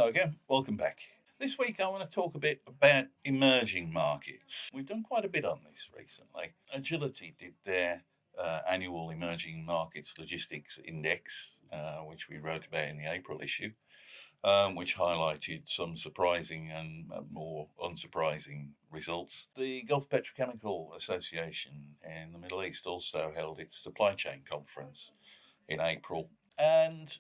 Hello again, welcome back. This week I want to talk a bit about emerging markets. We've done quite a bit on this recently. Agility did their annual Emerging Markets Logistics Index, which we wrote about in the April issue, which highlighted some surprising and more unsurprising results. The Gulf Petrochemical Association in the Middle East also held its supply chain conference in April, and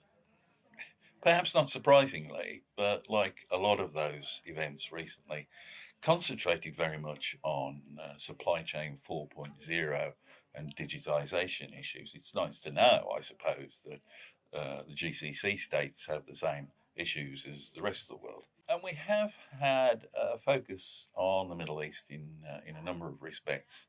perhaps not surprisingly, but like a lot of those events recently, concentrated very much on supply chain 4.0 and digitisation issues. It's nice to know, I suppose, that the GCC states have the same issues as the rest of the world. And we have had a focus on the Middle East in a number of respects,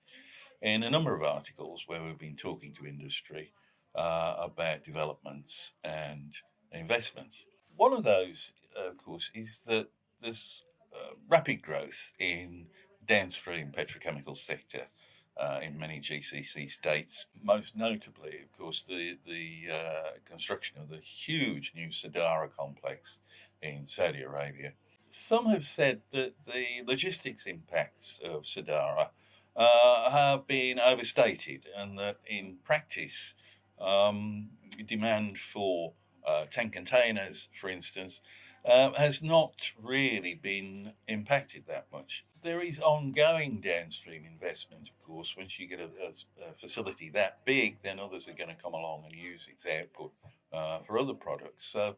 in a number of articles where we've been talking to industry about developments and investments. One of those, of course, is that there's rapid growth in downstream petrochemical sector in many GCC states. Most notably, of course, the construction of the huge new Sadara complex in Saudi Arabia. Some have said that the logistics impacts of Sadara have been overstated, and that in practice, demand for tank containers, for instance, has not really been impacted that much. There is ongoing downstream investment, of course. Once you get a facility that big, then others are going to come along and use its output for other products. So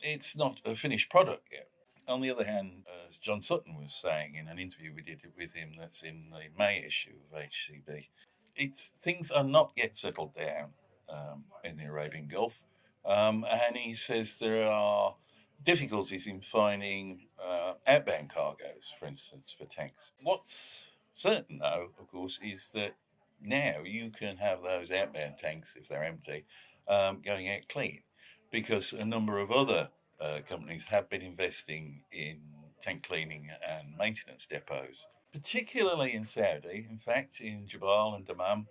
it's not a finished product yet. On the other hand, as John Sutton was saying in an interview we did with him that's in the May issue of HCB, things are not yet settled down in the Arabian Gulf. And he says there are difficulties in finding outbound cargoes, for instance, for tanks. What's certain, though, of course, is that now you can have those outbound tanks, if they're empty, going out clean, because a number of other companies have been investing in tank cleaning and maintenance depots, particularly in Saudi, in fact, in Jabal and Dammam,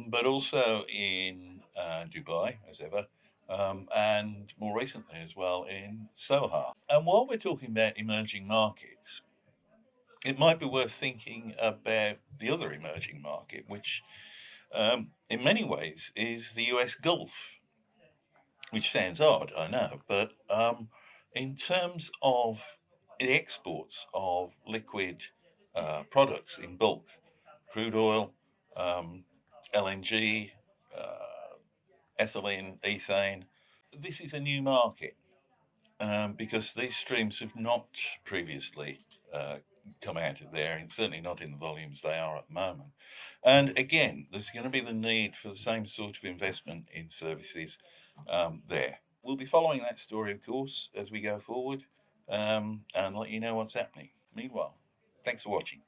but also in Dubai, as ever, and more recently as well in Soha. And while we're talking about emerging markets, it might be worth thinking about the other emerging market, which in many ways is the US Gulf, which sounds odd, I know, but in terms of the exports of liquid products in bulk, crude oil, LNG, ethylene, ethane, this is a new market because these streams have not previously come out of there, and certainly not in the volumes they are at the moment. And again, there's going to be the need for the same sort of investment in services there. We'll be following that story, of course, as we go forward and let you know what's happening. Meanwhile, thanks for watching.